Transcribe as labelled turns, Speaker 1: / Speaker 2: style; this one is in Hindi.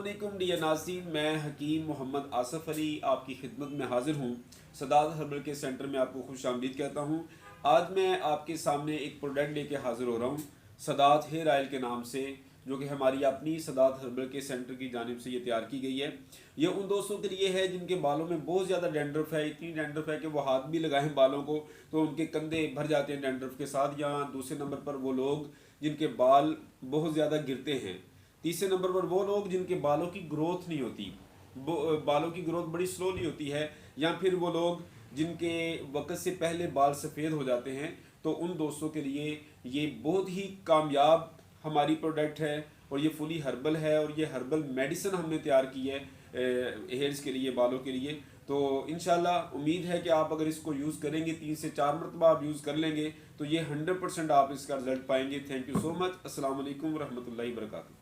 Speaker 1: अस्सलामुअलैकुम डियर नाज़रीन, मैं हकीम मोहम्मद आसफ़ अली आपकी खिदमत में हाज़िर हूँ। सदात हर्बल के सेंटर में आपको खुशामदीद कहता हूँ। आज मैं आपके सामने एक प्रोडक्ट लेके हाज़िर हो रहा हूँ सदात हेयर ऑयल के नाम से, जो कि हमारी अपनी सदात हर्बल के सेंटर की जानिब से ये तैयार की गई है। ये उन दोस्तों के लिए है जिनके बालों में बहुत ज़्यादा डैंड्रफ है, इतनी डैंड्रफ है कि वो हाथ भी लगाएं बालों को तो उनके कंधे भर जाते हैं डैंड्रफ के साथ। या दूसरे नंबर पर वो लोग जिनके बाल बहुत ज़्यादा गिरते हैं। तीसरे नंबर पर वो लोग जिनके बालों की ग्रोथ नहीं होती, बालों की ग्रोथ बड़ी स्लोली होती है। या फिर वो लोग जिनके वक्त से पहले बाल सफ़ेद हो जाते हैं। तो उन दोस्तों के लिए ये बहुत ही कामयाब हमारी प्रोडक्ट है और ये फुली हर्बल है और ये हर्बल मेडिसिन हमने तैयार की है हेयर्स के लिए, बालों के लिए। तो इंशाल्लाह उम्मीद है कि आप अगर इसको यूज़ करेंगे 3 से 4 मरतबा आप यूज़ कर लेंगे तो ये 100% आप इसका रिजल्ट पाएंगे। Thank you so much. अस्सलाम वालेकुम रहमतुल्लाहि व बरकातहू।